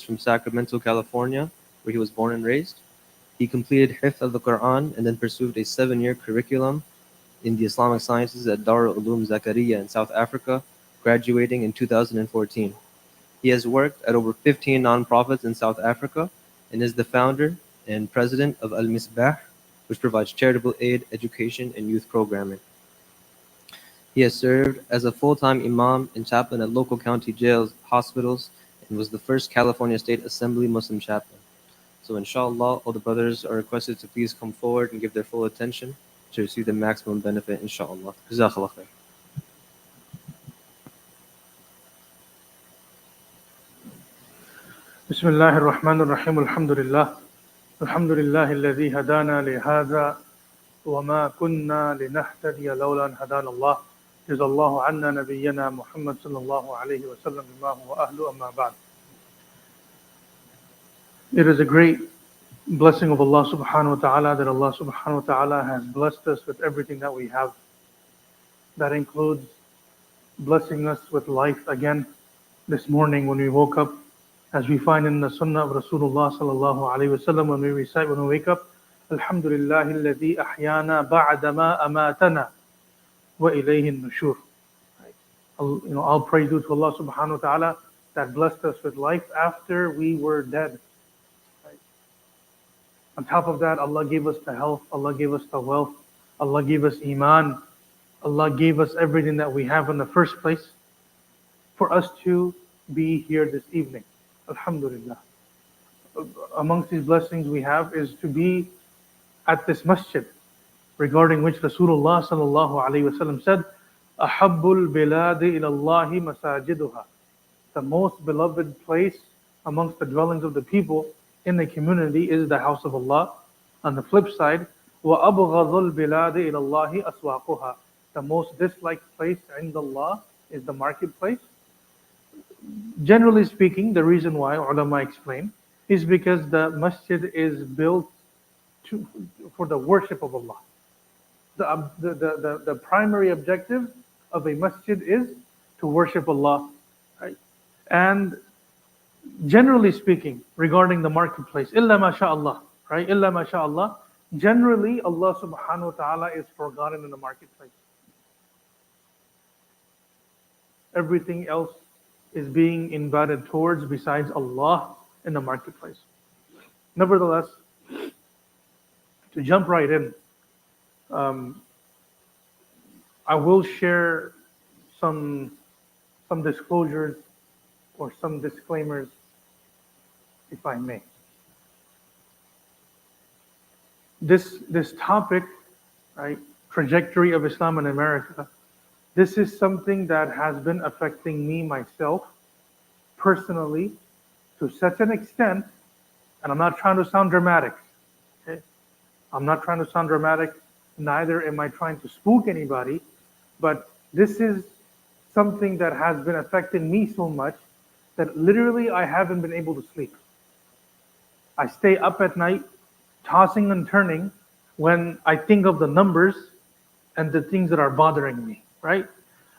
from Sacramento, California, where he was born and raised. He completed Hifz of the Quran and then pursued a 7-year curriculum in the Islamic sciences at Darul Uloom Zakaria in South Africa, graduating in 2014. He has worked at over 15 nonprofits in South Africa and is the founder and president of Al Misbah, which provides charitable aid, education, and youth programming. He has served as a full-time imam and chaplain at local county jails, hospitals, and was the first California State Assembly Muslim chaplain. So inshallah, all the brothers are requested to please come forward and give their full attention to receive the maximum benefit, inshallah. Jazakallah khair. بسم الله الرحمن الرحيم الحمد لله الذي هدانا لهذا وما كنا لنهتدي لولا أن هدانا الله جزا الله عنا نبينا محمد صلى الله عليه وسلم بما هو أهله أما بعد. It is a great blessing of Allah subhanahu wa ta'ala that Allah subhanahu wa ta'ala has blessed us with everything that we have. That includes blessing us with life again this morning when we woke up, as we find in the Sunnah of Rasulullah sallallahu alaihi wasallam when we recite when we wake up, Alhamdulillah alladhi ahyana ba'dama amatana wa ilayhi an-nushur. All praise due to Allah subhanahu wa ta'ala that blessed us with life after we were dead. Right? On top of that, Allah gave us the health, Allah gave us the wealth, Allah gave us iman, Allah gave us everything that we have in the first place for us to be here this evening. Alhamdulillah. Amongst these blessings we have is to be at this masjid, regarding which Rasulullah sallallahu alaihi wasallam said, "Ahabbul biladi ilallahi masajiduha." The most beloved place amongst the dwellings of the people in the community is the house of Allah. On the flip side, "Wa abghadul biladi ilallahi aswaquha." The most disliked place in Allah is the marketplace. Generally speaking, the reason why ulama explain is because the masjid is built for the worship of Allah. The primary objective of a masjid is to worship Allah. Right? And generally speaking, regarding the marketplace, illa masha'Allah, right? Illa masha'Allah, generally Allah subhanahu wa ta'ala is forgotten in the marketplace. Everything else is being invited towards besides Allah in the marketplace. Nevertheless, to jump right in, I will share some disclosures or some disclaimers, if I may. This topic, right, trajectory of Islam in America, this is something that has been affecting me myself personally to such an extent, and I'm not trying to sound dramatic. Okay? I'm not trying to sound dramatic, neither am I trying to spook anybody, but this is something that has been affecting me so much that literally I haven't been able to sleep. I stay up at night, tossing and turning when I think of the numbers and the things that are bothering me. Right?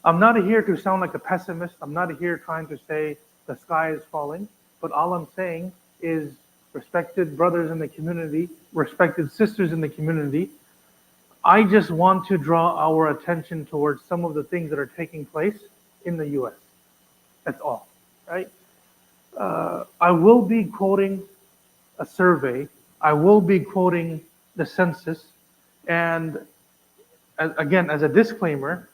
I'm not here to sound like a pessimist. I'm not here trying to say the sky is falling. But all I'm saying is, respected brothers in the community, respected sisters in the community, I just want to draw our attention towards some of the things that are taking place in the US. That's all. Right? I will be quoting a survey. I will be quoting the census. And again, as a disclaimer,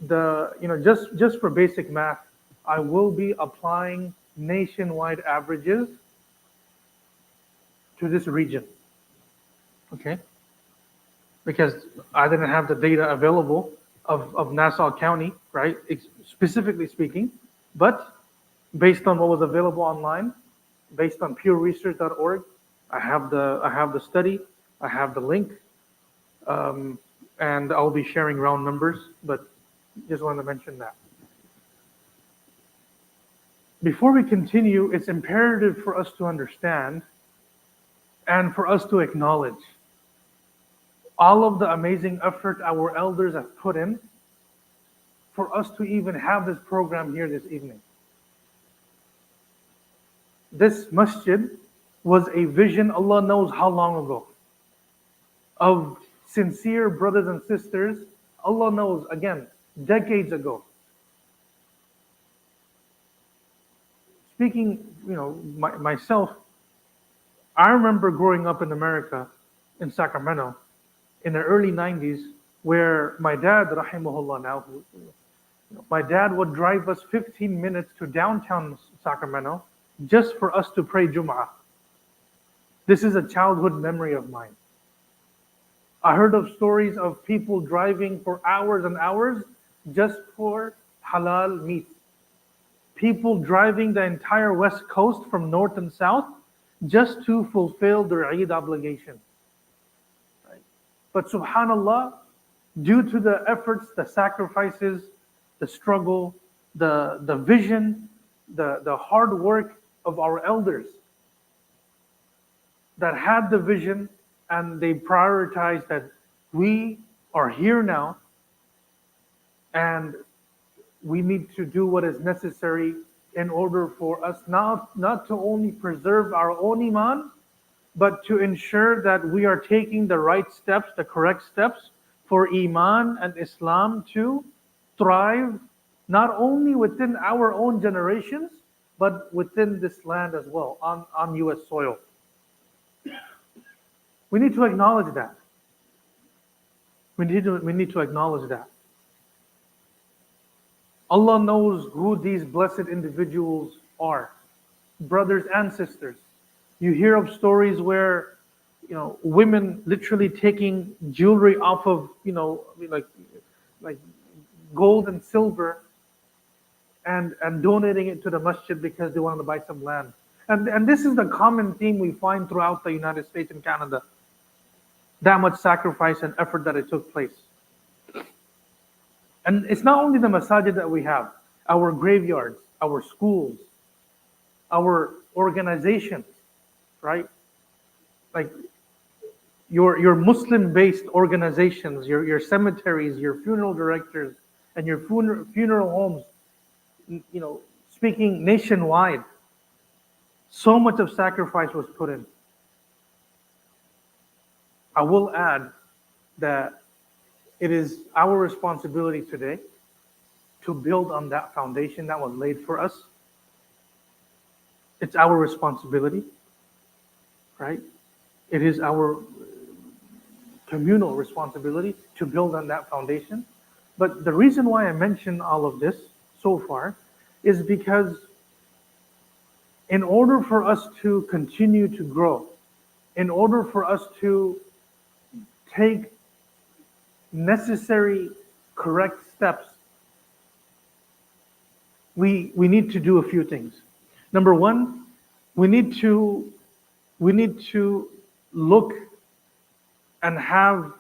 just for basic math, I will be applying nationwide averages to this region. Okay? Because I didn't have the data available of Nassau County, right? Specifically speaking, but based on what was available online, based on pureresearch.org, I have the study, I have the link, and I'll be sharing round numbers, but just wanted to mention that. Before we continue, it's imperative for us to understand and for us to acknowledge all of the amazing effort our elders have put in for us to even have this program here this evening. This masjid was a vision, Allah knows how long ago, of sincere brothers and sisters. Allah knows, again, decades ago. Speaking, myself, I remember growing up in America, in Sacramento, in the early 90s, where my dad, rahimahullah now, my dad would drive us 15 minutes to downtown Sacramento just for us to pray Jum'ah. This is a childhood memory of mine. I heard of stories of people driving for hours and hours just for halal meat. People driving the entire West Coast from north and south just to fulfill their Eid obligation. Right? But subhanAllah, due to the efforts, the sacrifices, the struggle, the vision, the hard work of our elders that had the vision, and they prioritized that we are here now and we need to do what is necessary in order for us not to only preserve our own iman, but to ensure that we are taking the right steps, the correct steps for iman and Islam to thrive, not only within our own generations, but within this land as well, on US soil. We need to acknowledge that. We need to acknowledge that. Allah knows who these blessed individuals are, brothers and sisters. You hear of stories where, women literally taking jewelry off of, like gold and silver, and donating it to the masjid because they wanted to buy some land. And this is the common theme we find throughout the United States and Canada. That much sacrifice and effort that it took place. And it's not only the masajid that we have, our graveyards, our schools, our organizations, right? Like your Muslim-based organizations, your cemeteries, your funeral directors, and your funeral homes, speaking nationwide, so much of sacrifice was put in. I will add that it is our responsibility today to build on that foundation that was laid for us. It's our responsibility, right? It is our communal responsibility to build on that foundation. But the reason why I mention all of this so far is because in order for us to continue to grow, in order for us to take necessary, correct steps, we need to do a few things. Number one, we need to look and have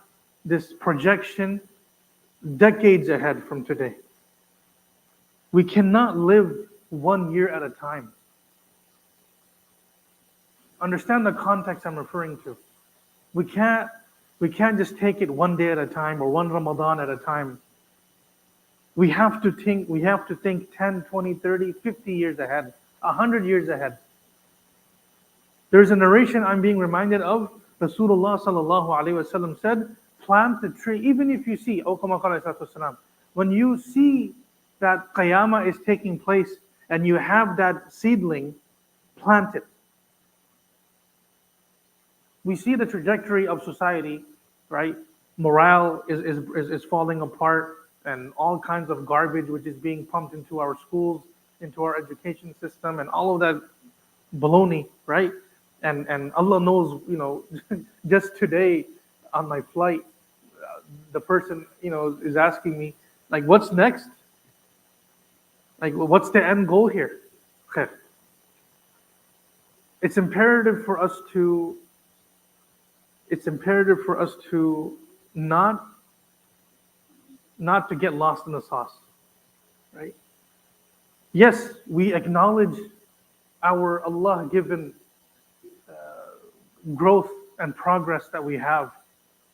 this projection decades ahead from today. We cannot live 1 year at a time. Understand the context I'm referring to. We can't just take it one day at a time or one Ramadan at a time. We have to think 10, 20, 30, 50 years ahead, 100 years ahead. There's a narration I'm being reminded of. Rasulullah sallallahu alaihi wasallam said, plant the tree, even if you see, when you see that qiyamah is taking place and you have that seedling, plant it. We see the trajectory of society, right? Morale is falling apart, and all kinds of garbage which is being pumped into our schools, into our education system, and all of that baloney, right? And Allah knows, just today on my flight, the person, is asking me, like, what's next? Like, what's the end goal here? It's imperative for us to not to get lost in the sauce, right? Yes, we acknowledge our Allah-given growth and progress that we have.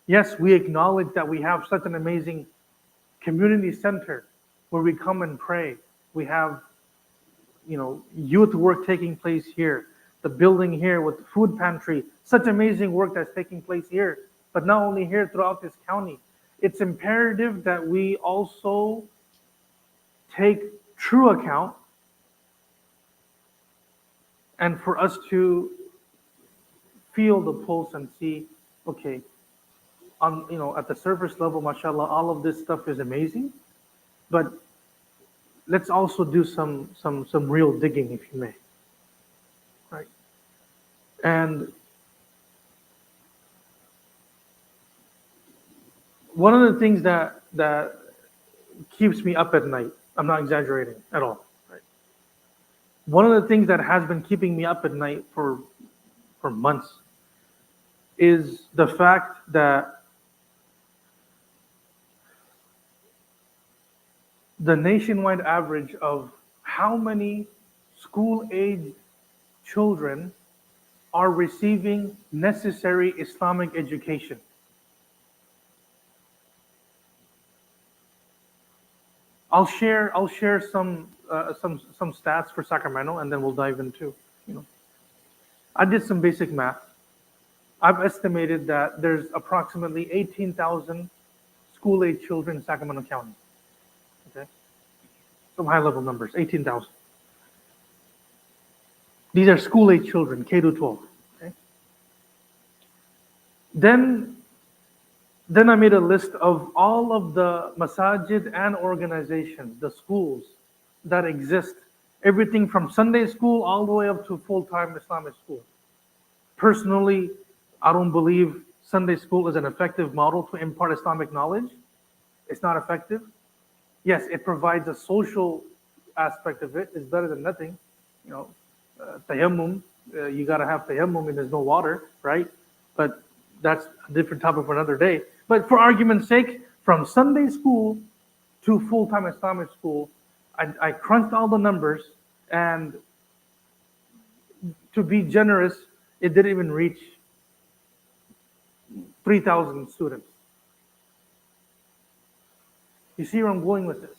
Yes, we acknowledge that we have such an amazing community center where we come and pray. We have youth work taking place here, the building here with the food pantry, such amazing work that's taking place here, but not only here, throughout this county. It's imperative that we also take true account, and for us to feel the pulse and see, okay, on at the surface level, mashallah, all of this stuff is amazing, but let's also do some real digging, if you may, right? And one of the things that keeps me up at night, I'm not exaggerating at all, right? One of the things that has been keeping me up at night for months is the fact that the nationwide average of how many school-aged children are receiving necessary Islamic education. I'll share some stats for Sacramento, and then we'll dive into. I did some basic math. I've estimated that there's approximately 18,000 school-age children in Sacramento County. Okay, some high-level numbers, 18,000. These are school-age children, K to 12. Okay. Then I made a list of all of the masajid and organizations, the schools that exist, everything from Sunday school all the way up to full-time Islamic school. Personally, I don't believe Sunday school is an effective model to impart Islamic knowledge. It's not effective. Yes, it provides a social aspect of it. It's better than nothing. Tayammum, you got to have tayammum and there's no water, right? But that's a different topic for another day. But for argument's sake, from Sunday school to full-time Islamic school, I crunched all the numbers, and to be generous, it didn't even reach 3,000 students. You see where I'm going with this?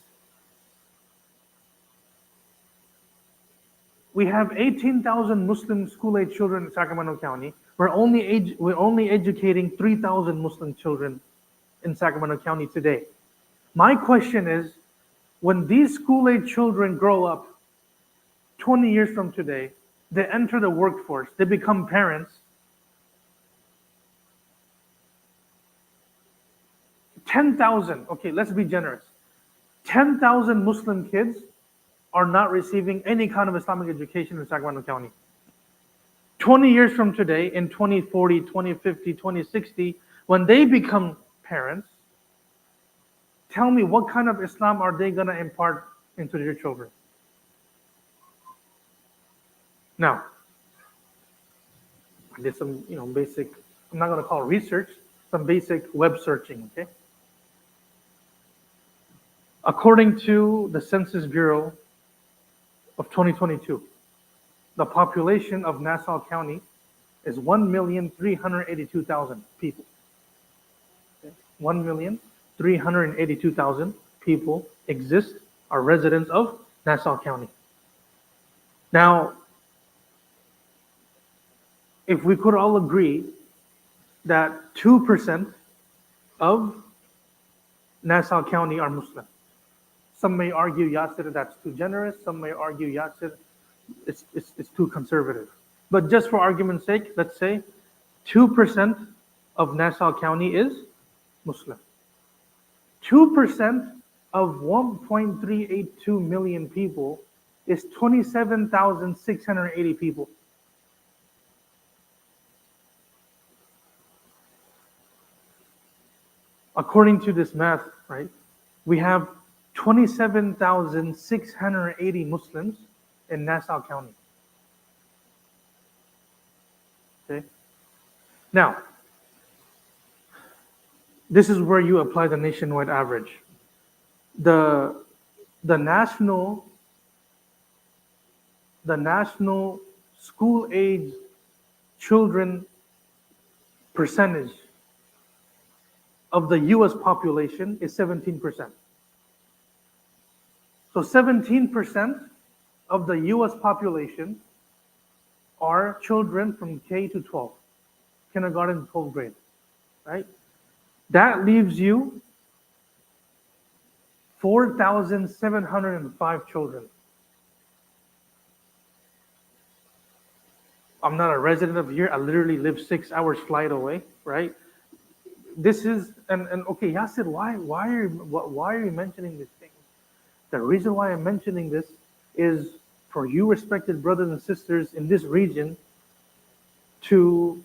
We have 18,000 Muslim school-age children in Sacramento County. We're only educating 3,000 Muslim children in Sacramento County today. My question is, when these school-age children grow up 20 years from today, they enter the workforce, they become parents, 10,000, okay, let's be generous, 10,000 Muslim kids are not receiving any kind of Islamic education in Sacramento County. 20 years from today, in 2040, 2050, 2060, when they become parents, tell me, what kind of Islam are they going to impart into their children? Now, I did some, basic, I'm not going to call it research, some basic web searching, okay? According to the Census Bureau of 2022, the population of Nassau County is 1,382,000 people. Okay? 1,382,000 people exist, are residents of Nassau County. Now, if we could all agree that 2% of Nassau County are Muslim. Some may argue, Yasir, that's too generous. Some may argue, Yasir, it's too conservative. But just for argument's sake, let's say 2% of Nassau County is Muslim. 2% of 1.382 million people is 27,680 people. According to this math, right, we have 27,680 Muslims in Nassau County. Okay. Now, this is where you apply the nationwide average. The national school age children percentage of the US population is 17%. So 17% of the US population are children from K to 12, kindergarten to 12th grade, right? That leaves you 4,705 children. I'm not a resident of here. I literally live 6 hours flight away, right? This is and okay, Yasir, why are you mentioning these things? The reason why I'm mentioning this is for you, respected brothers and sisters in this region, to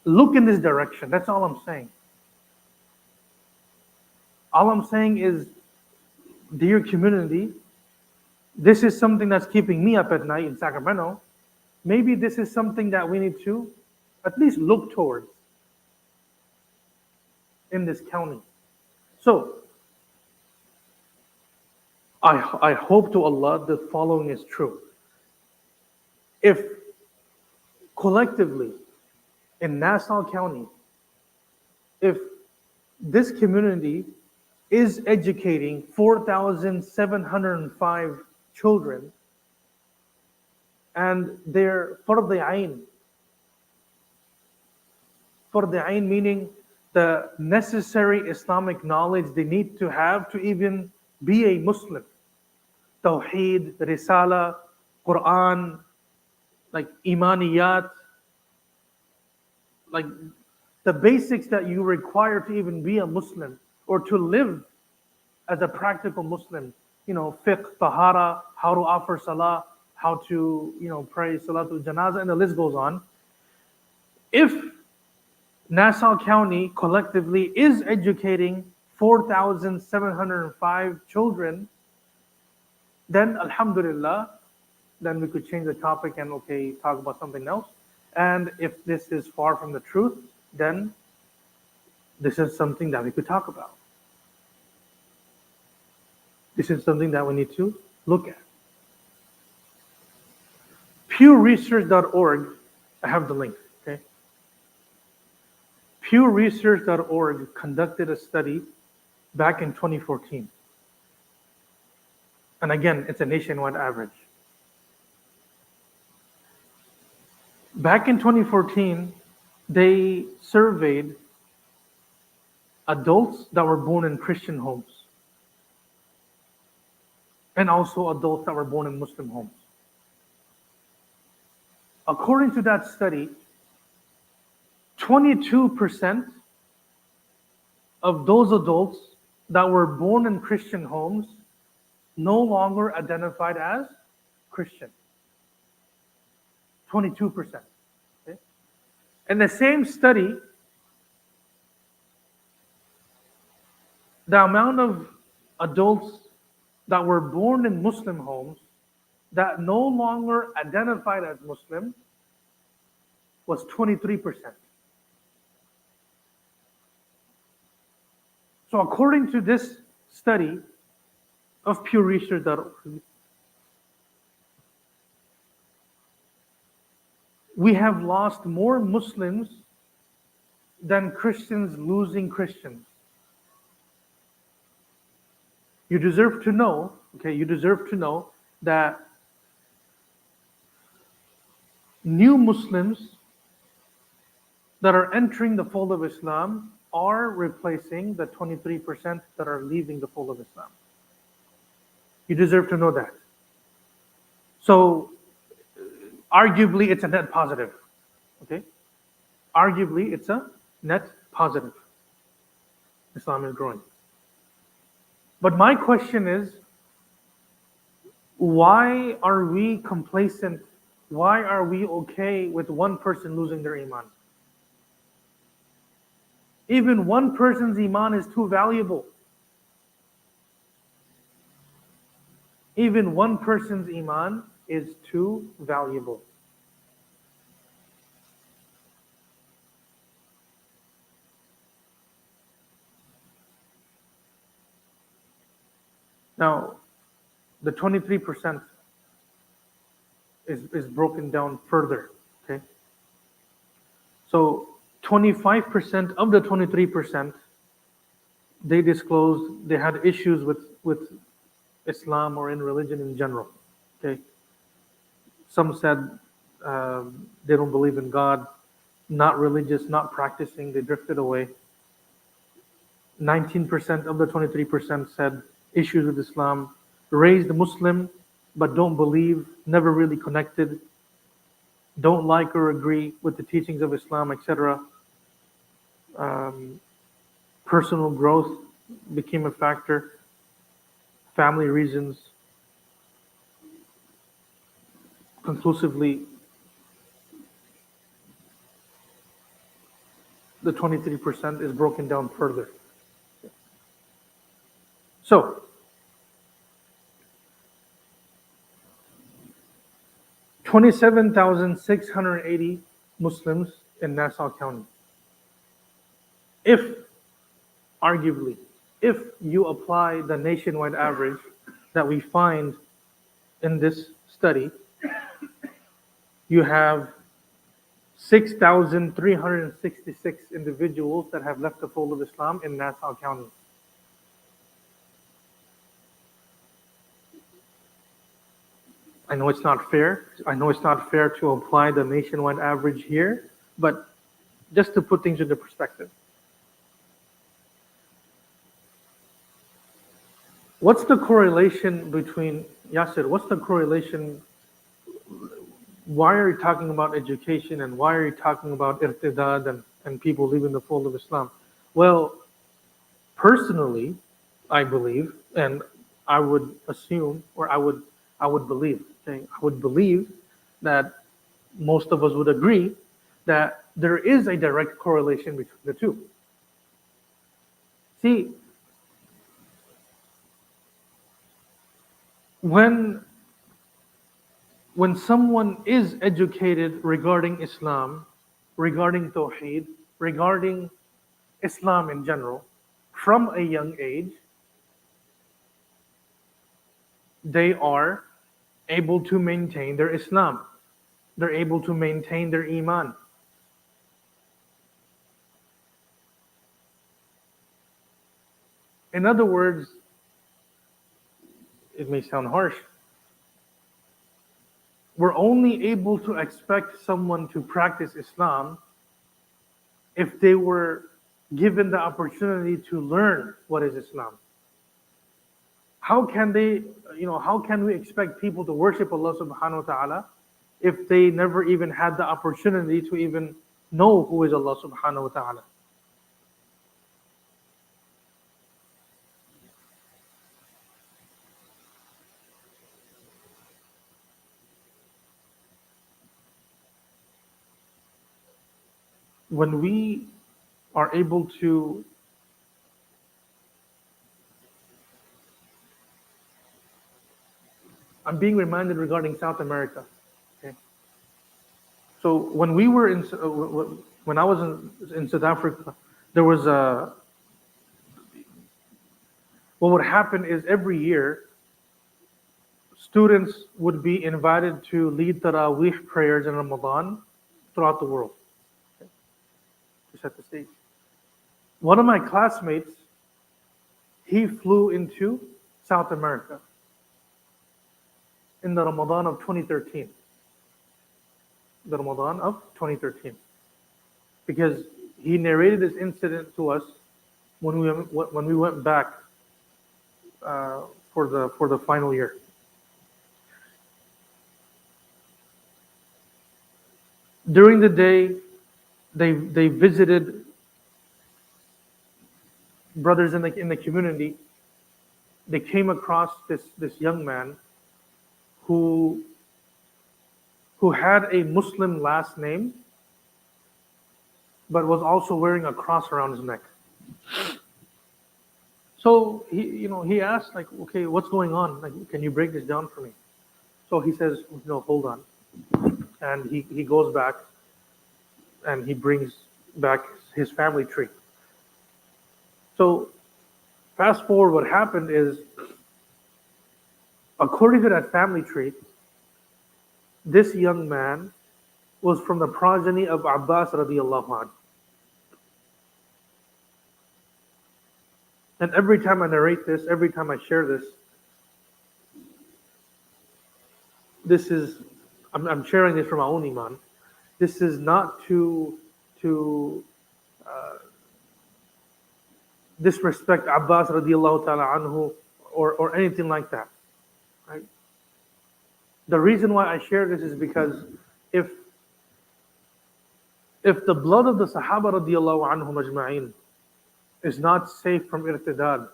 look in this direction. That's all I'm saying. All I'm saying is, dear community, this is something that's keeping me up at night in Sacramento. Maybe this is something that we need to at least look towards in this county. So, I hope to Allah the following is true. If collectively in Nassau County, if this community is educating 4,705 children and they're fard ayn meaning the necessary Islamic knowledge they need to have to even be a Muslim. Tawheed, Risala, Quran, like Imaniyat, like the basics that you require to even be a Muslim or to live as a practical Muslim. Fiqh, tahara, how to offer salah, how to, pray salatul janazah, and the list goes on. If Nassau County collectively is educating 4,705 children, then alhamdulillah, then we could change the topic and talk about something else. And if this is far from the truth, then this is something that we could talk about. This is something that we need to look at. PewResearch.org, I have the link, okay? PewResearch.org conducted a study back in 2014. And again, it's a nationwide average. Back in 2014, they surveyed adults that were born in Christian homes and also adults that were born in Muslim homes. According to that study, 22% of those adults that were born in Christian homes no longer identified as Christian. 22%. Okay? In the same study, the amount of adults that were born in Muslim homes that no longer identified as Muslim was 23%. So according to this study of PewResearch.org, we have lost more Muslims than Christians losing Christians. You deserve to know, that new Muslims that are entering the fold of Islam are replacing the 23% that are leaving the fold of Islam. You deserve to know that. So, arguably, it's a net positive. Okay? Arguably, it's a net positive. Islam is growing. But my question is, why are we complacent? Why are we okay with one person losing their iman? Even one person's iman is too valuable. Even one person's iman is too valuable. Now, the 23% is broken down further, okay? So 25% of the 23%, they disclosed they had issues with Islam or in religion in general, okay? Some said they don't believe in God, not religious, not practicing, they drifted away. 19% of the 23% said issues with Islam, raised Muslim but don't believe, never really connected, don't like or agree with the teachings of Islam, etc. Um, Personal growth became a factor, family reasons. Conclusively, the 23% is broken down further. So, 27,680 Muslims in Nassau County. If, arguably, if you apply the nationwide average that we find in this study, you have 6,366 individuals that have left the fold of Islam in Nassau County. I know it's not fair. I know it's not fair to apply the nationwide average here, but just to put things into perspective. What's the correlation between, Yasir, what's the correlation? Why are you talking about education and why are you talking about irtidad and people leaving the fold of Islam? Well, personally, I believe, and I would assume, or I would believe, okay, I would believe that most of us would agree that there is a direct correlation between the two. See, when someone is educated regarding Islam, regarding Tawheed, regarding Islam in general, from a young age, they are able to maintain their Islam. They're able to maintain their Iman. In other words, it may sound harsh, we're only able to expect someone to practice Islam if they were given the opportunity to learn what is Islam. How can they, how can we expect people to worship Allah subhanahu wa ta'ala if they never even had the opportunity to even know who is Allah subhanahu wa ta'ala? When we are able to I'm being reminded regarding South America. Okay, so when we were in, when I was in South Africa, there was a. What would happen is every year, students would be invited to lead Taraweeh prayers in Ramadan throughout the world. Okay, to set the stage. One of my classmates, he flew into South America in the Ramadan of 2013. The Ramadan of 2013. Because he narrated this incident to us when we went back for the final year. During the day, they visited brothers in the community. They came across this young man who had a Muslim last name, but was also wearing a cross around his neck. So he asked, like, okay, what's going on? Like, can you break this down for me? So he says, no, hold on. And he goes back and he brings back his family tree. So fast forward, what happened is, according to that family tree, this young man was from the progeny of Abbas radiallahu anhu. And every time I narrate this, every time I share this, I'm sharing this from my own iman. This is not to disrespect Abbas radiallahu ta'ala anhu or anything like that. Right? The reason why I share this is because if if the blood of the Sahaba radiallahu anhum ajma'in is not safe from irtidad,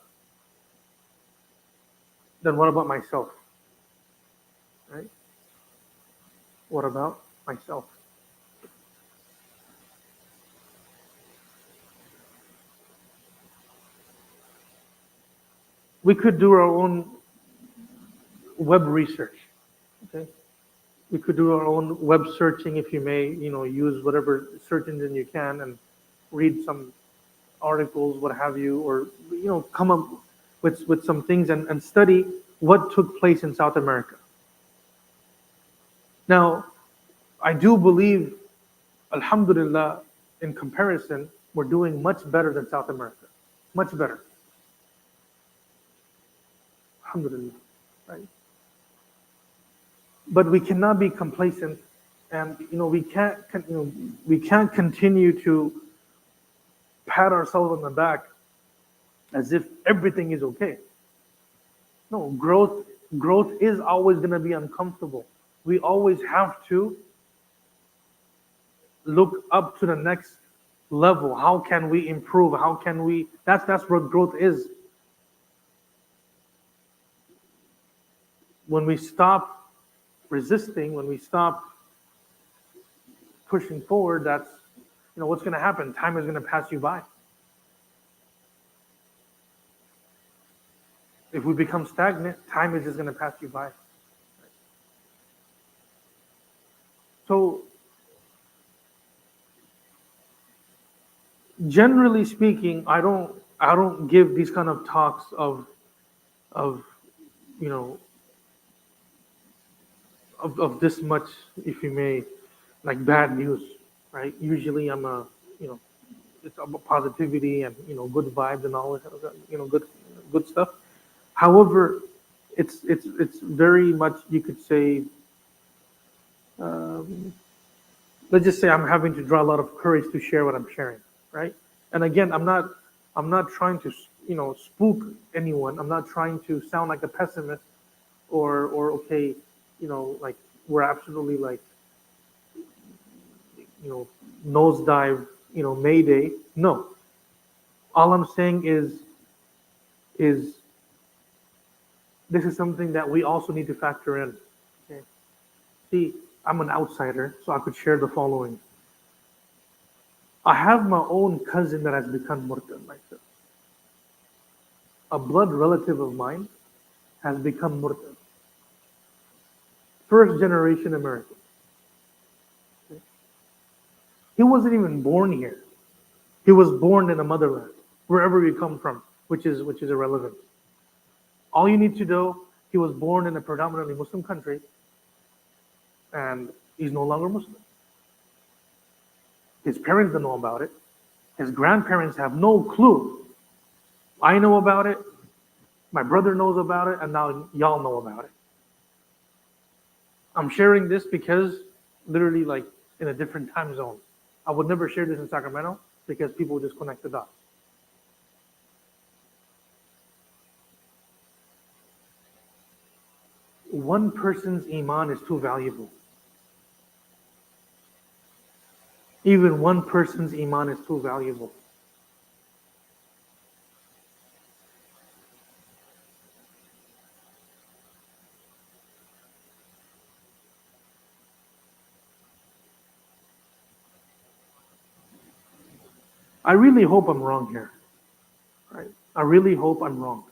then what about myself? Right? What about myself? We could do our own web research. Okay? We could do our own web searching, if you may, use whatever search engine you can and read some articles, what have you, or come up with some things and study what took place in South America. Now, I do believe, alhamdulillah, in comparison, we're doing much better than South America. Much better. Alhamdulillah. Right? But we cannot be complacent, and we can't continue to pat ourselves on the back as if everything is okay. No, growth is always going to be uncomfortable. We always have to look up to the next level. How can we improve? How can we? That's what growth is. When we stop resisting, when we stop pushing forward, that's what's going to happen. Time is going to pass you by. If we become stagnant, time is just going to pass you by. So, generally speaking, I don't give these kind of talks of this much, if you may, like bad news, right? Usually, it's about positivity and good vibes and all that, good stuff. However, it's very much, you could say, let's just say I'm having to draw a lot of courage to share what I'm sharing, right? And again, I'm not trying to spook anyone. I'm not trying to sound like a pessimist or okay, like we're absolutely like nosedive, mayday. No, all I'm saying is this is something that we also need to factor in. Okay. See, I'm an outsider, so I could share the following. I have my own cousin that has become murtad myself. A blood relative of mine has become murtad. First generation American. Okay. He wasn't even born here. He was born in a motherland, wherever you come from, which is irrelevant. All you need to know, he was born in a predominantly Muslim country, and he's no longer Muslim. His parents don't know about it. His grandparents have no clue. I know about it. My brother knows about it, and now y'all know about it. I'm sharing this because literally like in a different time zone. I would never share this in Sacramento because people would just connect the dots. One person's iman is too valuable. Even one person's iman is too valuable. I really hope I'm wrong here. Right? I really hope I'm wrong.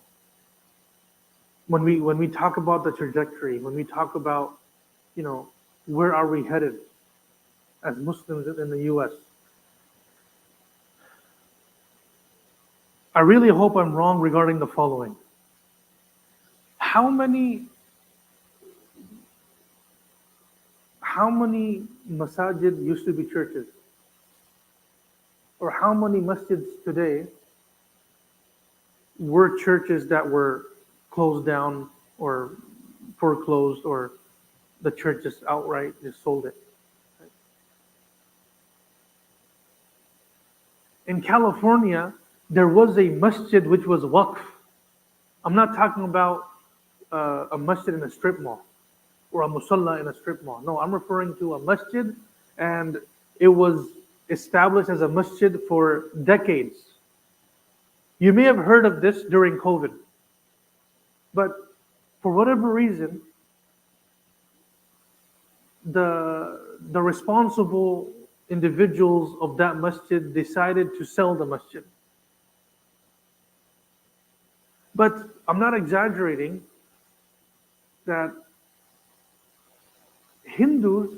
When we talk about the trajectory, when we talk about, where are we headed as Muslims in the US? I really hope I'm wrong regarding the following. How many masajid used to be churches? Or how many masjids today were churches that were closed down or foreclosed or the church just outright just sold it. In California, there was a masjid which was waqf. I'm not talking about a masjid in a strip mall or a musalla in a strip mall. No, I'm referring to a masjid, and it was established as a masjid for decades. You may have heard of this during COVID, but for whatever reason, the responsible individuals of that masjid decided to sell the masjid. But I'm not exaggerating that Hindus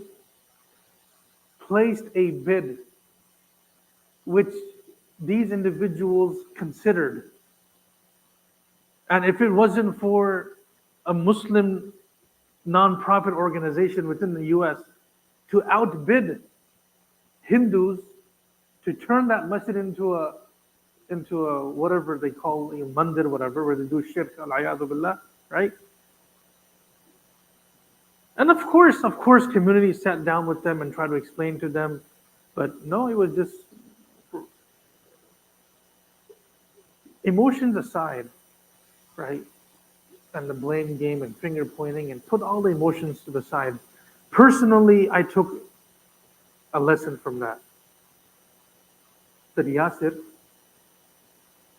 placed a bid which these individuals considered. And if it wasn't for a Muslim non-profit organization within the US to outbid Hindus to turn that masjid into a whatever they call a mandir, whatever, where they do shirk, al-ayadu billah, right? And of course, communities sat down with them and tried to explain to them, but no, it was just emotions aside, right? And the blame game and finger pointing, and put all the emotions to the side. Personally, I took a lesson from that. That Yasir,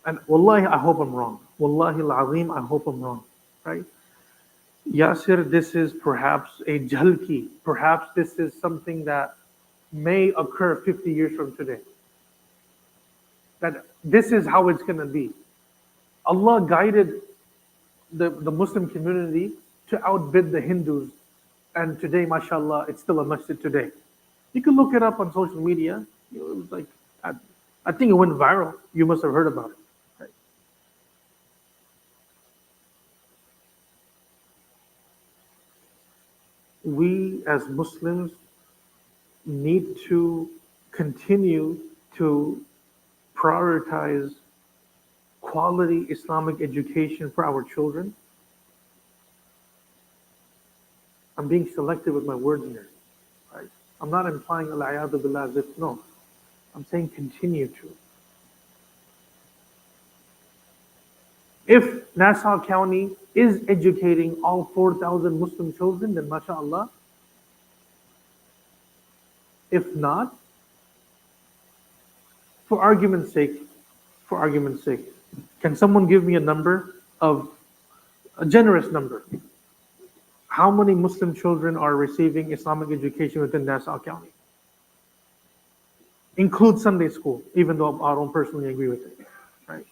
and wallahi, I hope I'm wrong. Wallahi al-azim, I hope I'm wrong, right? Yasir, this is perhaps a jalki. Perhaps this is something that may occur 50 years from today. That this is how it's going to be. Allah guided the Muslim community to outbid the Hindus. And today, mashallah, it's still a masjid today. You can look it up on social media. It was like, I think it went viral. You must have heard about it. Right? We as Muslims need to continue to prioritize quality Islamic education for our children. I'm being selective with my words here. Right? I'm not implying al-ayadu billah as if, no. I'm saying continue to. If Nassau County is educating all 4,000 Muslim children, then mashallah. If not, for argument's sake, can someone give me a number of a generous number? How many Muslim children are receiving Islamic education within Nassau County? Include Sunday school, even though I don't personally agree with it. Right?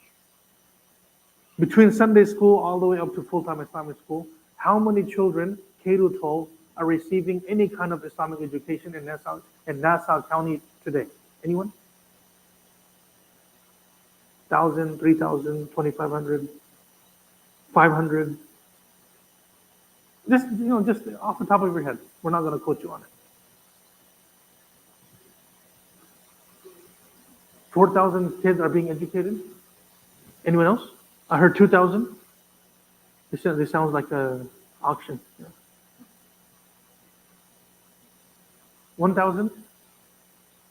Between Sunday school all the way up to full-time Islamic school, how many children, K to 12, are receiving any kind of Islamic education in Nassau County today? Anyone? 1,000, 3,000, 2,500, 500. Just off the top of your head. We're not going to quote you on it. 4,000 kids are being educated. Anyone else? I heard 2,000. This sounds like an auction. 1,000?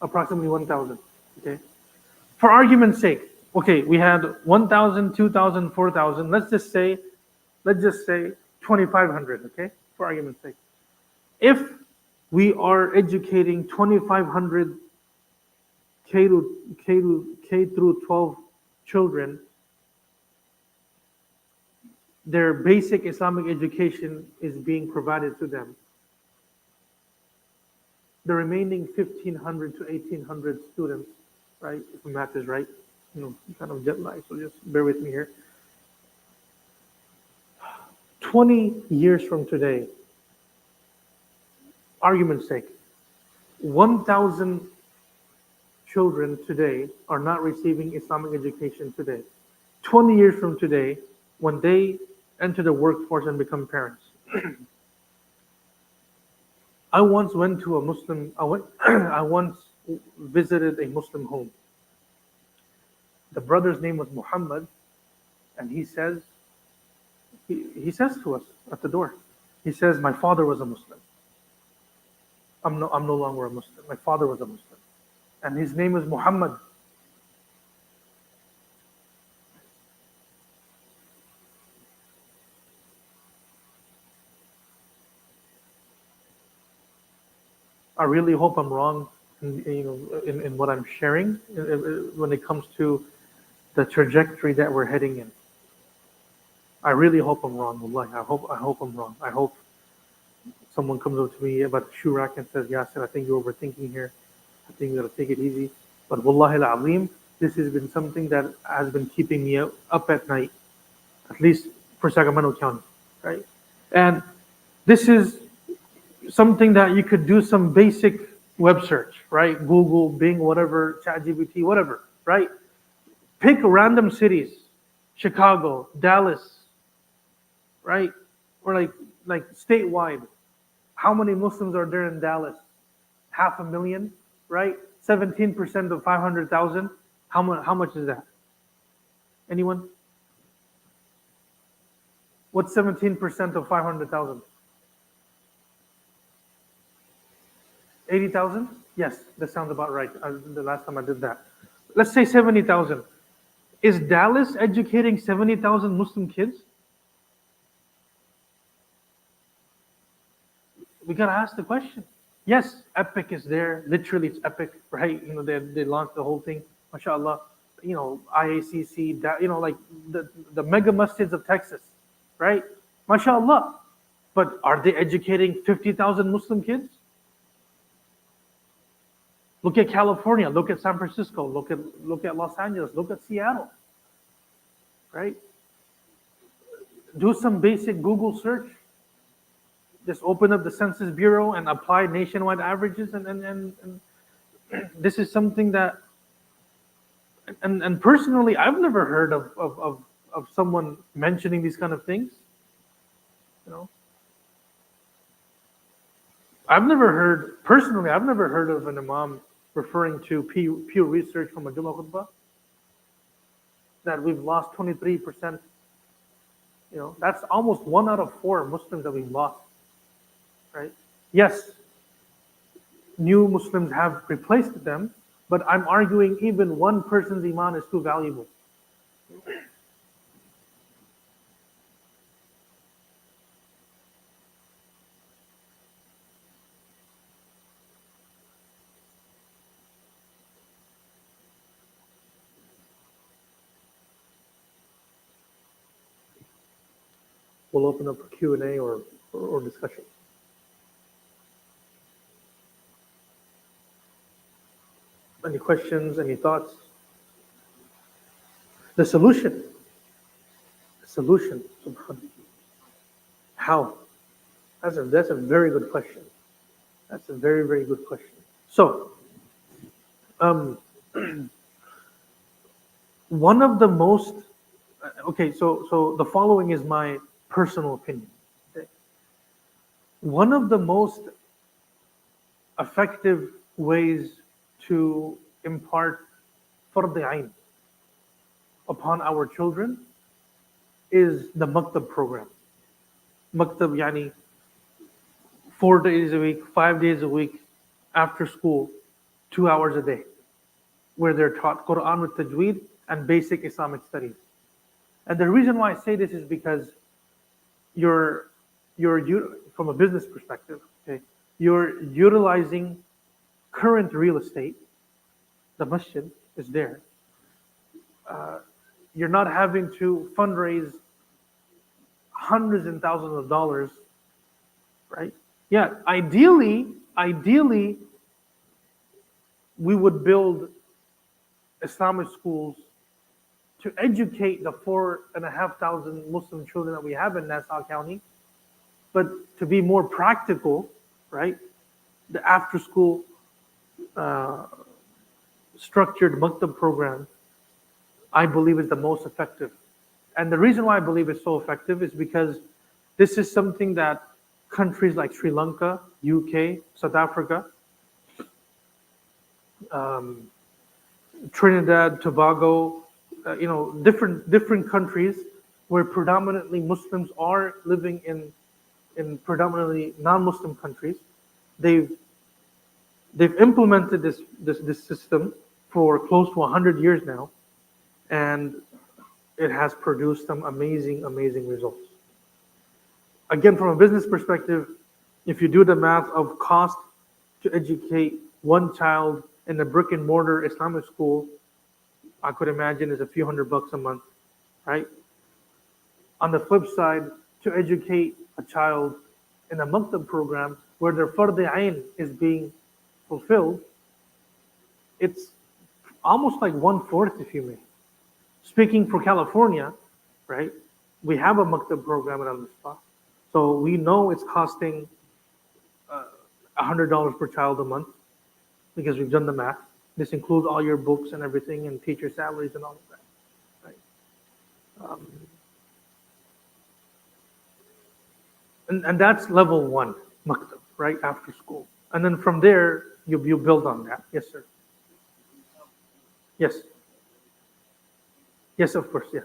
Approximately 1,000. Okay. For argument's sake, okay, we had 1,000, 2,000, 4,000. Let's just say 2,500. Okay, for argument's sake. If we are educating 2,500 K through 12 children, their basic Islamic education is being provided to them. The remaining 1,500 to 1,800 students, right? If the math is right, kind of jet lag, so just bear with me here. 20 years from today, argument's sake, 1,000 children today are not receiving Islamic education today. 20 years from today, when they enter the workforce and become parents. I once visited a Muslim home. The brother's name was Muhammad, and he says to us at the door, he says, my father was a Muslim. I'm no longer a Muslim. My father was a Muslim, and his name is Muhammad. I really hope I'm wrong in what I'm sharing when it comes to the trajectory that we're heading in. I really hope I'm wrong. Wallahi, I hope I'm wrong. I hope someone comes up to me about the shoe rack and says, Yasir, I think you're overthinking here. I think you gotta take it easy. But Wallahi al-Azim, this has been something that has been keeping me up at night, at least for Sacramento County, right? And this is something that you could do some basic web search, right? Google, Bing, whatever, ChatGPT, whatever, right? Pick random cities, Chicago, Dallas, right? Or like statewide. How many Muslims are there in Dallas? 500,000, right? 17% of 500,000. How much is that? Anyone? What's 17% of 500,000? 80,000? Yes, that sounds about right. The last time I did that. Let's say 70,000. Is Dallas educating 70,000 Muslim kids? We gotta ask the question. Yes, Epic is there. Literally, it's Epic, right? They launched the whole thing. MashaAllah. IACC, like the mega masjids of Texas, right? MashaAllah. But are they educating 50,000 Muslim kids? Look at California. Look at San Francisco. Look at Los Angeles. Look at Seattle, right? Do some basic Google search. Just open up the Census Bureau and apply nationwide averages, and this is something that, and personally, I've never heard of someone mentioning these kind of things. You know, I've never heard of an imam referring to Pew Research from a Jummah khutbah that we've lost 23%. That's almost 1 out of 4 Muslims that we've lost, right? Yes, new Muslims have replaced them, but I'm arguing even one person's iman is too valuable. We'll open up for Q&A or discussion. Any questions, any thoughts? The solution. How? That's a very good question. That's a very, very good question. So, one of the most, okay, so the following is my personal opinion. Okay? One of the most effective ways to impart fard ayn upon our children is the maktab program. Maktab yani 4 days a week, 5 days a week, after school, 2 hours a day, where they're taught Quran with tajweed and basic Islamic studies. And the reason why I say this is because you're from a business perspective, okay, you're utilizing current real estate. The masjid is there. You're not having to fundraise hundreds and thousands of dollars, right? Yeah, ideally, we would build Islamic schools to educate the 4,500 Muslim children that we have in Nassau County. But to be more practical, right, the after-school structured maktab program, I believe, is the most effective. And the reason why I believe it's so effective is because this is something that countries like Sri Lanka, UK, South Africa, Trinidad, Tobago, different countries where predominantly Muslims are living in predominantly non-Muslim countries, they've They've implemented this system for close to 100 years now, and it has produced some amazing results. Again, from a business perspective, if you do the math of cost to educate one child in a brick and mortar Islamic school, I could imagine is a few $100 a month, right? On the flip side, to educate a child in a maktab program where their fard ain is being fulfilled, it's almost like one-fourth, if you may. Speaking for California, right? We have a maktab program at Al Misbah, so we know it's costing $100 per child a month because we've done the math. This includes all your books and everything, and teacher salaries and all of that, right? And that's level one, maktab, right after school, and then from there you build on that. Yes, sir. Yes, yes, of course, yeah.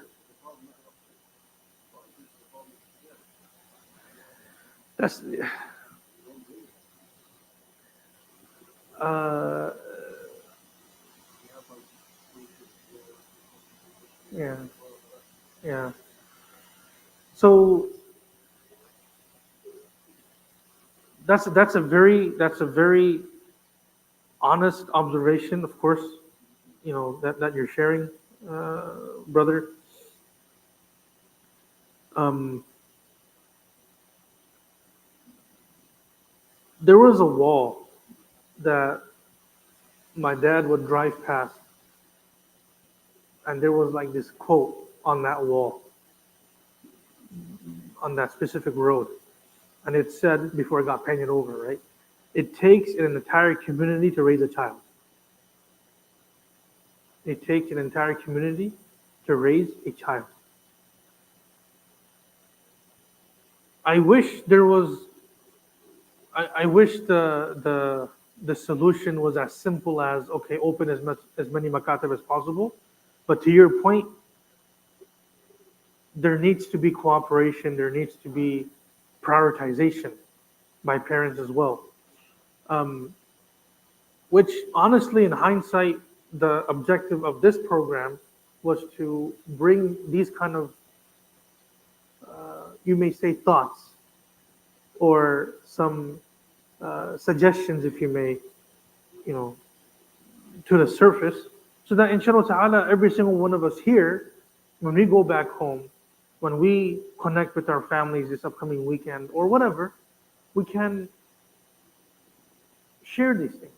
That's uh, yeah, yeah. So that's a very honest observation, of course. That you're sharing, uh, brother. Um, there was a wall that my dad would drive past, and there was like this quote on that wall, on that specific road, and it said before it got painted over, right? It takes an entire community to raise a child. It takes an entire community to raise a child. I wish there was. I wish the solution was as simple as, okay, open as many makatab as possible. But to your point, there needs to be cooperation. There needs to be prioritization by parents as well. Um, which honestly, in hindsight, the objective of this program was to bring these kind of, you may say, thoughts or some suggestions, if you may, you know, to the surface, so that inshallah ta'ala, every single one of us here, when we go back home, when we connect with our families this upcoming weekend or whatever, we can share these things.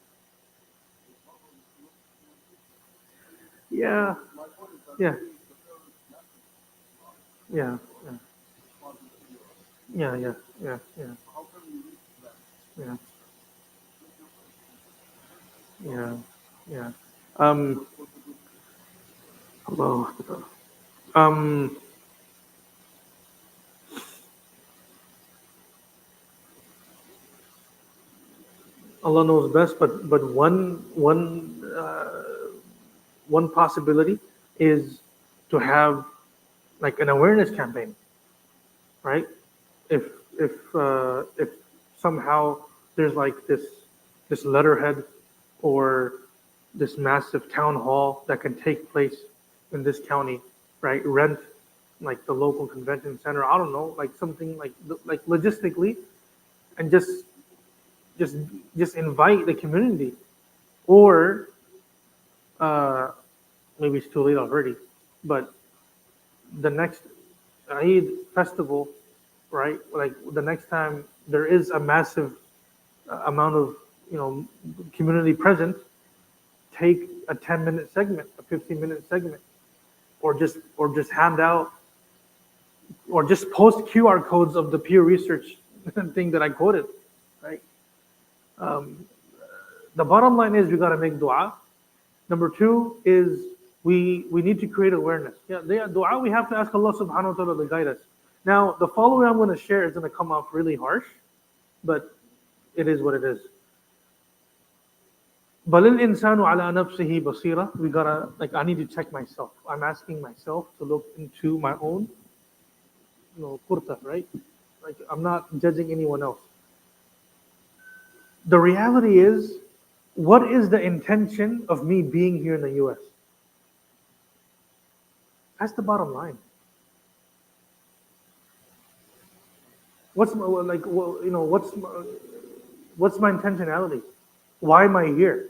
Yeah, yeah, yeah, yeah, yeah, yeah, yeah, yeah, yeah, yeah, yeah. Um, Allah, um, Allah knows best, but one possibility is to have like an awareness campaign, right? If if somehow there's like this letterhead or this massive town hall that can take place in this county, right? Rent like the local convention center. I don't know, like something like logistically, and just just invite the community, or uh, maybe it's too late already, but the next Eid festival, right? Like the next time there is a massive amount of you know community present, take a 10-minute segment, a 15-minute segment, or just hand out, or just post QR codes of the Pew Research thing that I quoted, right? Um, the bottom line is we got to make dua. Number two is we need to create awareness. Yeah, the dua, we have to ask Allah subhanahu wa ta'ala to guide us. Now, the following I'm going to share is going to come off really harsh, but it is what it is. Balil insanu ala nafsihi basira. We gotta, like, I need to check myself. I'm asking myself to look into my own, kurta, right? Like, I'm not judging anyone else. The reality is, What is the intention of me being here in the US? That's the bottom line. What's my, like, well, what's my intentionality? Why am I here?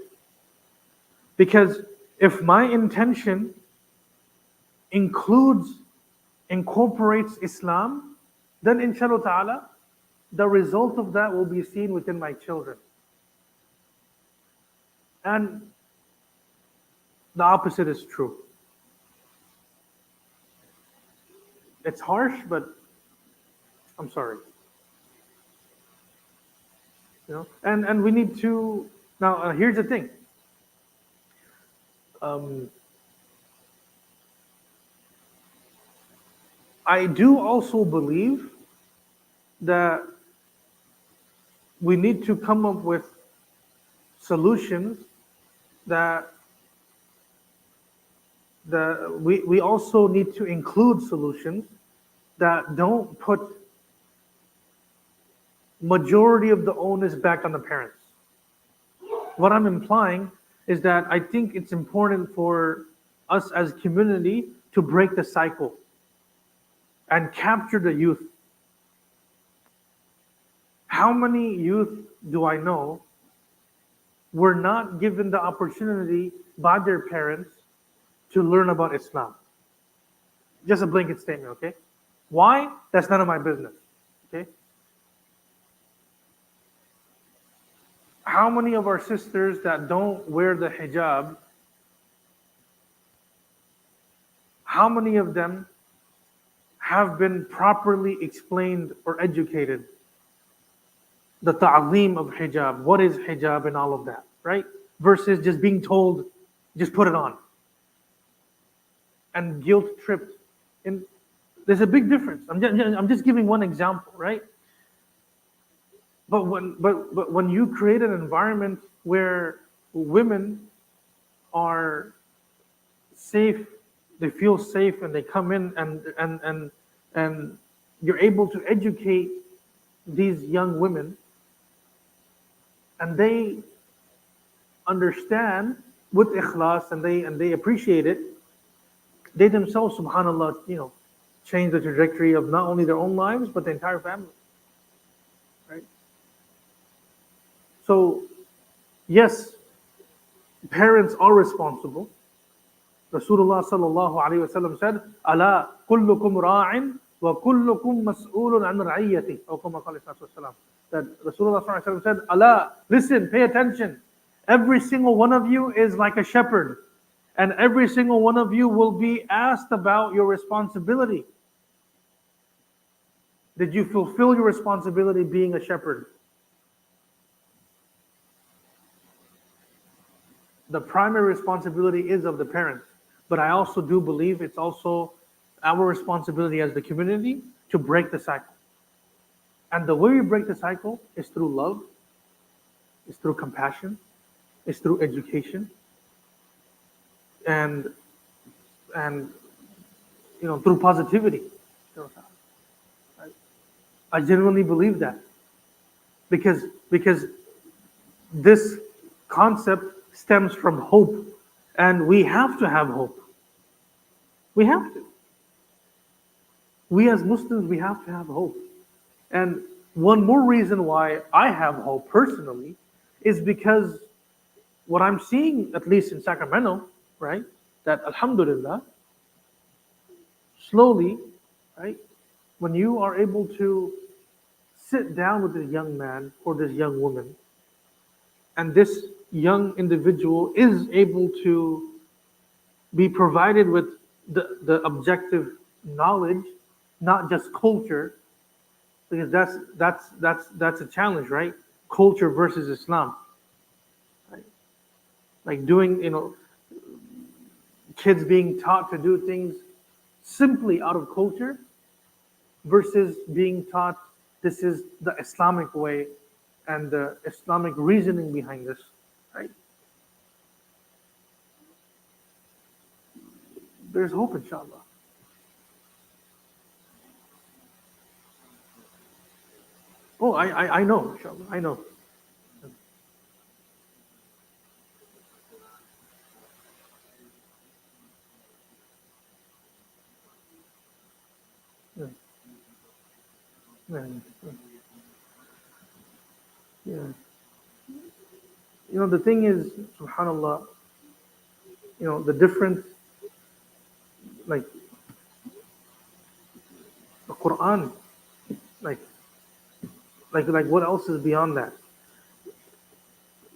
Because if my intention includes, incorporates Islam, then inshallah ta'ala, the result of that will be seen within my children. And the opposite is true. It's harsh, but I'm sorry. And we need to now. Here's the thing. Um, I do also believe that we need to come up with solutions that we also need to include solutions that don't put majority of the onus back on the parents. What I'm implying is that I think it's important for us as community to break the cycle and capture the youth. How many youth do I know were not given the opportunity by their parents to learn about Islam? Just a blanket statement, okay? Why? That's none of my business, okay? How many of our sisters that don't wear the hijab, how many of them have been properly explained or educated? The ta'zeem of hijab, what is hijab and all of that, right? Versus just being told, just put it on. And guilt tripped. And there's a big difference. I'm just giving one example, right? But when you create an environment where women are safe, they feel safe, and they come in and you're able to educate these young women, and they understand with ikhlas, and they appreciate it, they themselves, subhanallah, change the trajectory of not only their own lives but the entire family. Right? So, yes, parents are responsible. Rasulullah sallallahu alaihi wasallam said, "Ala kullukum ra'in wa kullukum mas'ulun an ra'iyati." That Rasulullah sallallahu alaihi wasallam said, "Allah, listen, pay attention. Every single one of you is like a shepherd, and every single one of you will be asked about your responsibility. Did you fulfill your responsibility being a shepherd?" The primary responsibility is of the parents, but I also do believe it's also our responsibility as the community to break the cycle. And the way we break the cycle is through love, is through compassion, is through education, and through positivity. I genuinely believe that, because this concept stems from hope, and we have to have hope. We have to. We as Muslims, we have to have hope. And one more reason why I have hope personally is because what I'm seeing, at least in Sacramento, right, that alhamdulillah, slowly, right, when you are able to sit down with this young man or this young woman, and this young individual is able to be provided with the objective knowledge, not just culture, because that's a challenge, right? Culture versus Islam, right? Like doing, kids being taught to do things simply out of culture versus being taught this is the Islamic way and the Islamic reasoning behind this, right? There's hope, inshallah. Oh, I know, inshallah, I know. And, yeah. The thing is, subhanallah, the difference, like the Quran, like like what else is beyond that?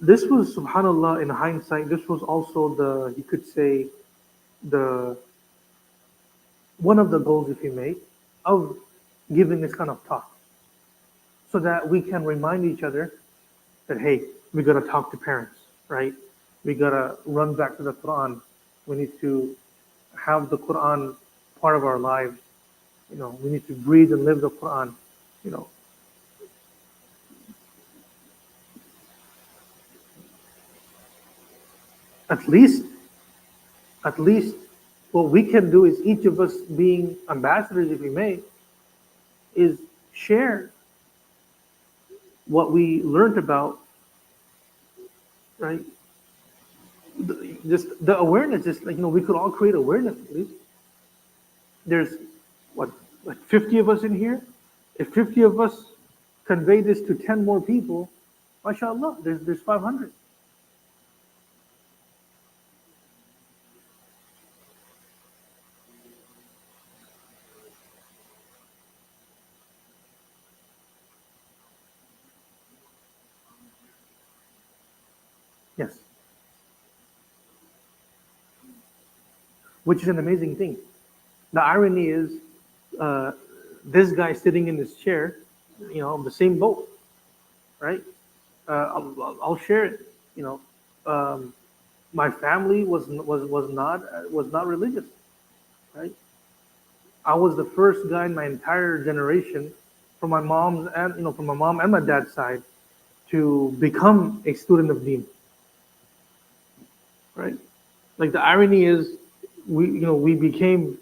This was, subhanallah, in hindsight, this was also the, you could say, the one of the goals, if you may, of giving this kind of talk, so that we can remind each other that, hey, we gotta talk to parents, right? We gotta run back to the Quran. We need to have the Quran part of our lives. We need to breathe and live the Quran. You know, at least, at least, what we can do is, each of us being ambassadors, if we may, is share what we learned about, right? Just the awareness, just like, we could all create awareness at least. There's what, like 50 of us in here. If 50 of us convey this to 10 more people, mashallah, there's 500. Yes, which is an amazing thing. The irony is, uh, this guy sitting in this chair, the same boat, right? I'll share it. You know, um, my family was not religious, right? I was the first guy in my entire generation, from my mom and my dad's side, to become a student of Deen, right? Like the irony is, we became,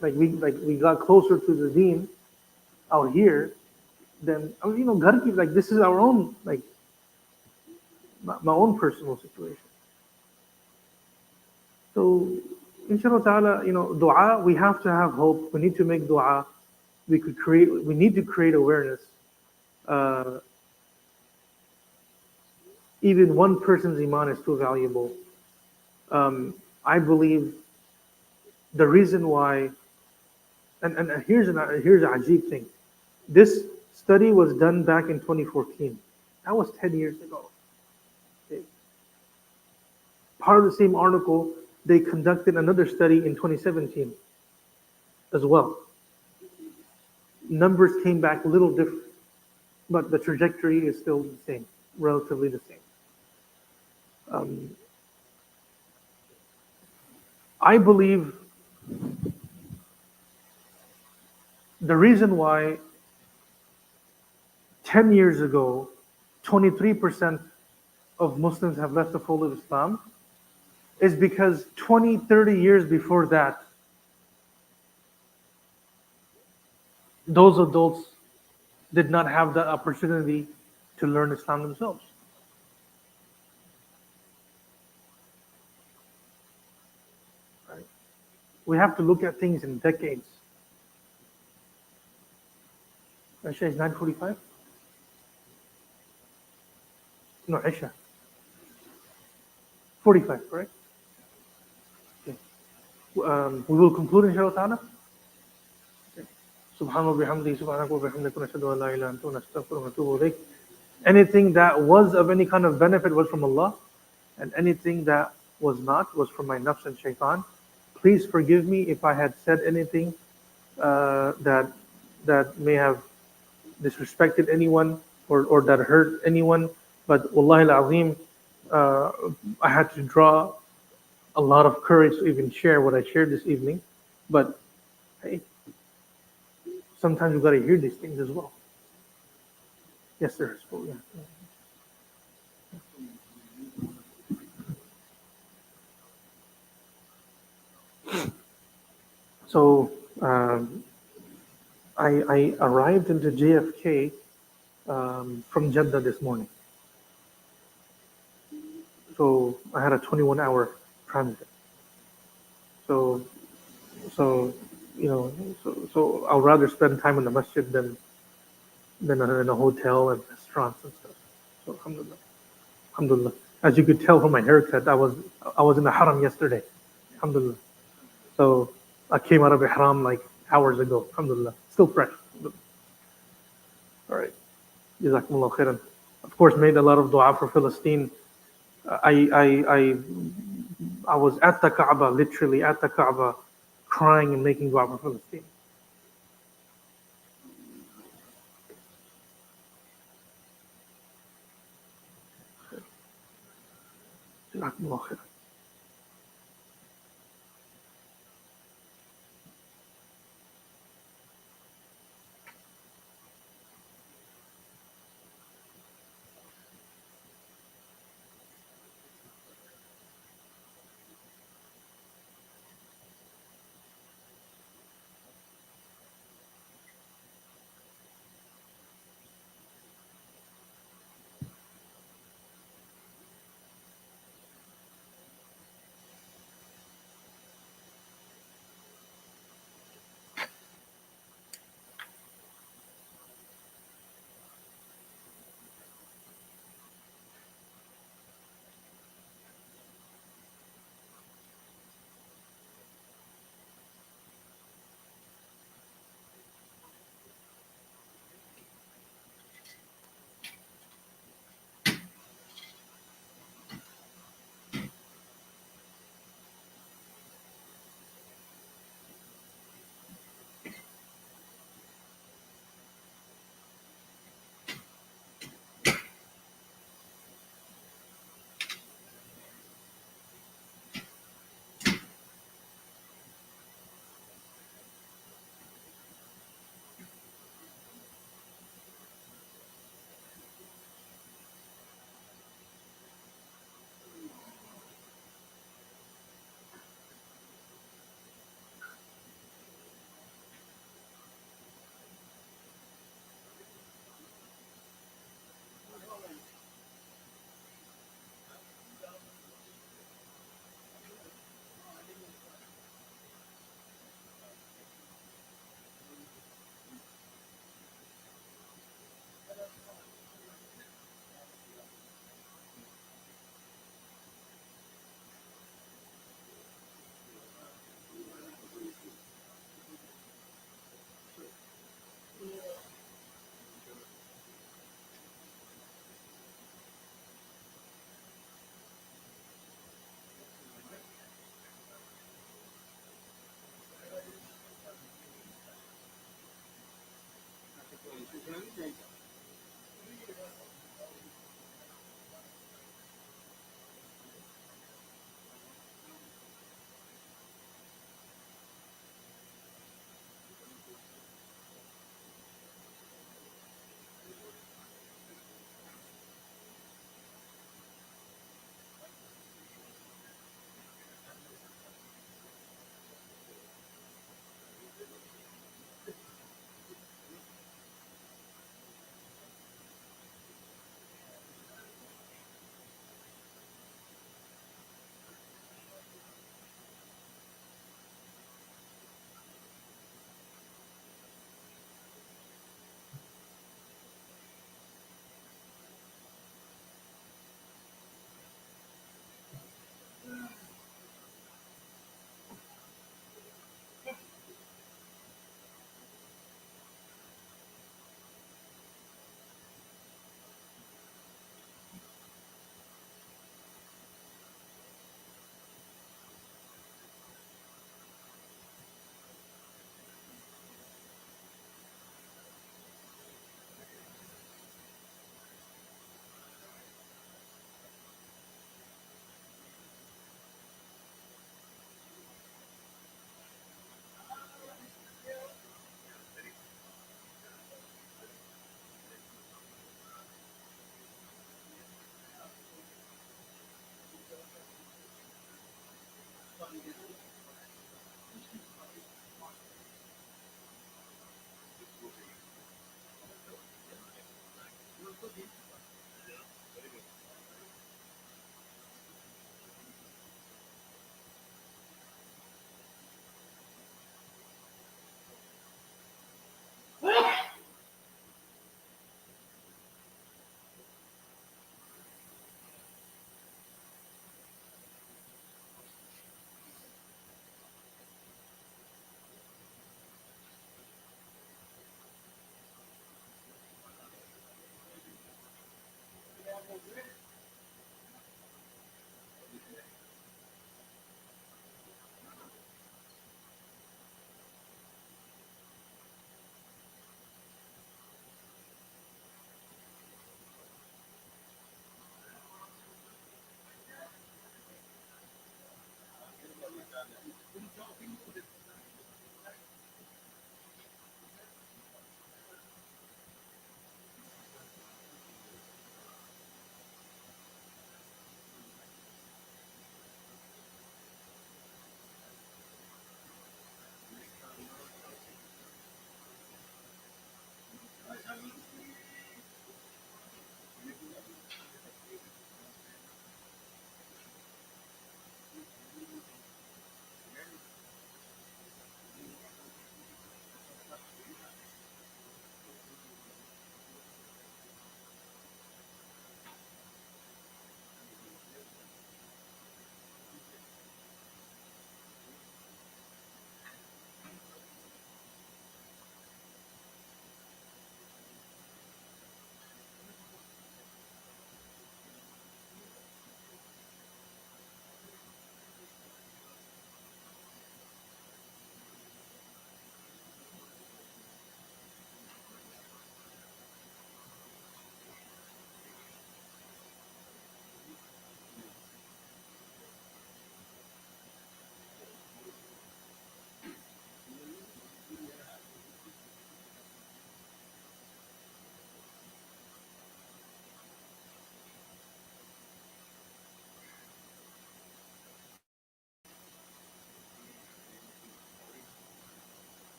we got closer to the Deen out here than, Gharki, like this is our own, like my own personal situation. So, inshallah ta'ala, dua, we have to have hope. We need to make dua. We need to create awareness. Uh, Even one person's iman is too valuable. I believe the reason why, and here's an ajib thing. This study was done back in 2014. That was 10 years ago. Okay. Part of the same article, they conducted another study in 2017 as well. Numbers came back a little different, but the trajectory is still the same, relatively the same. Um, I believe the reason why 10 years ago, 23% of Muslims have left the fold of Islam is because 20, 30 years before that, those adults did not have the opportunity to learn Islam themselves. Right? We have to look at things in decades. Isha is 9:45? No, Isha. 45, correct? Okay. We will conclude inshallah ta'ala. Subhanallah bihamdihi, subhanaka wa bihamdika, nashhadu an la ilaha illa anta, nastaghfiruka wa natubu ilayk. Anything that was of any kind of benefit was from Allah, and anything that was not was from my nafs and shaitan. Please forgive me if I had said anything that may have disrespected anyone, or that hurt anyone. But wallahi al-azim, uh, I had to draw a lot of courage to even share what I shared this evening. But hey, sometimes you got to hear these things as well. Yes, sir. So, yeah. So I arrived into JFK from Jeddah this morning. So I had a 21-hour transit. So so so I'll rather spend time in the masjid than than in a hotel and restaurants and stuff. So alhamdulillah, alhamdulillah. As you could tell from my haircut, I was in the haram yesterday. Alhamdulillah. So I came out of ihram like hours ago. Alhamdulillah. Still fresh. All right. Jazakumullah khairan. Of course, made a lot of dua for Palestine. I, I, I, I was at the Kaaba, literally at the Kaaba, crying and making dua for Palestine. Jazakumullah khairan.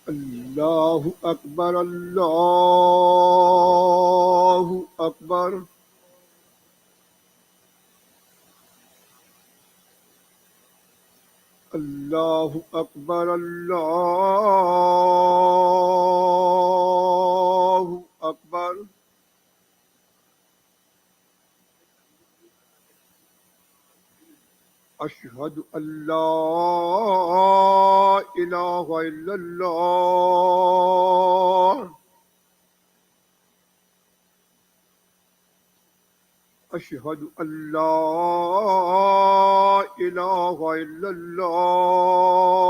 الله أكبر الله أكبر الله أكبر الله أكبر أشهد أن لا إله إلا الله أشهد أن لا إله إلا الله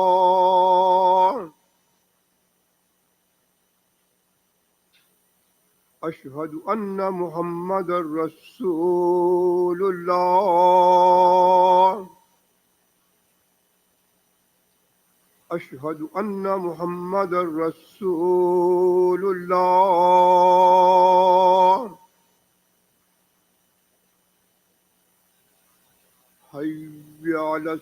أشهد أن محمد رسول الله أشهد أن محمد رسول الله حي على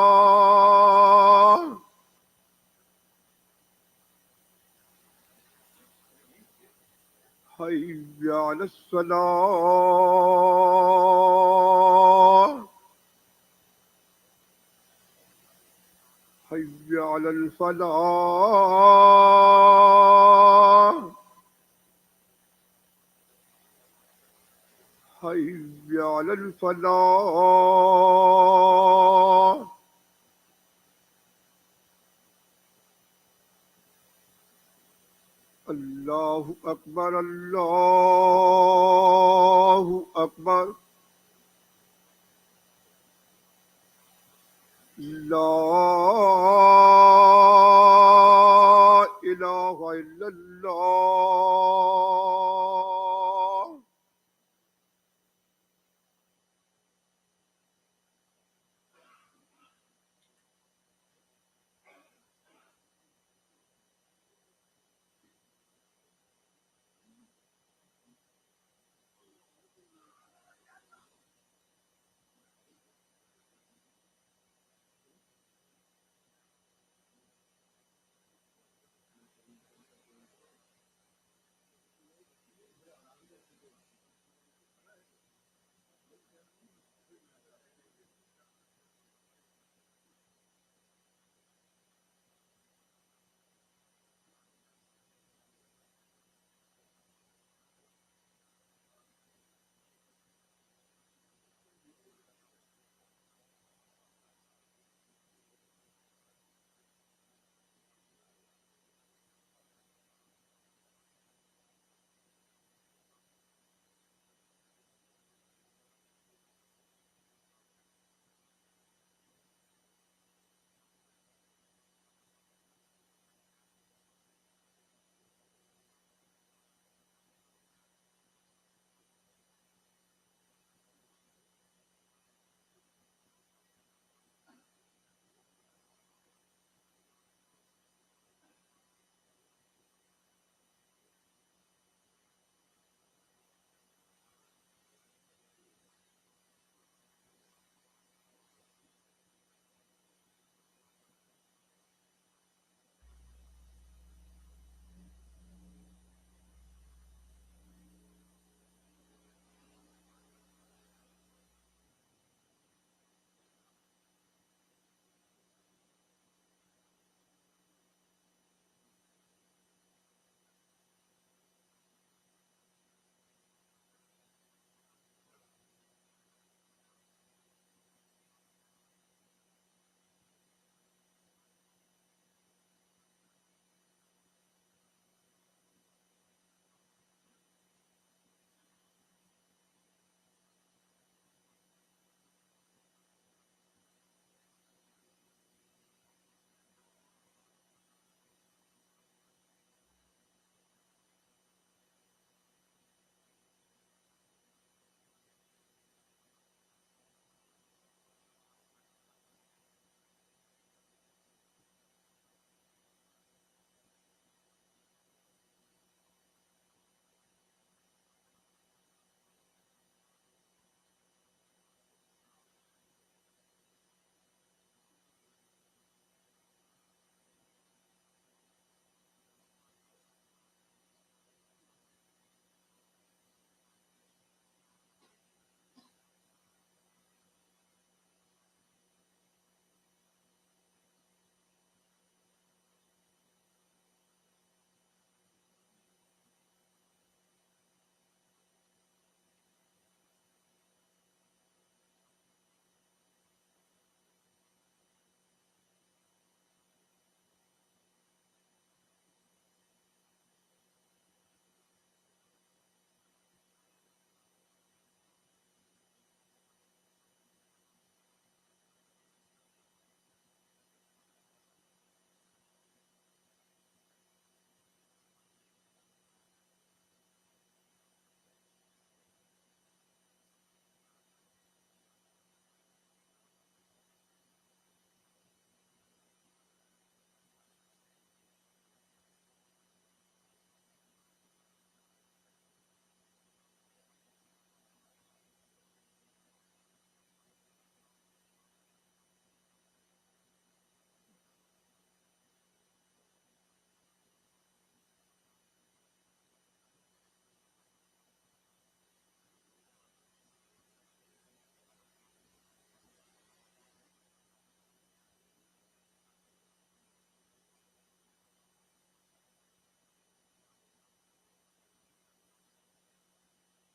الصلاة حي على الصلاة حي على الفلاح حي على الفلاح الله أكبر الله أكبر لا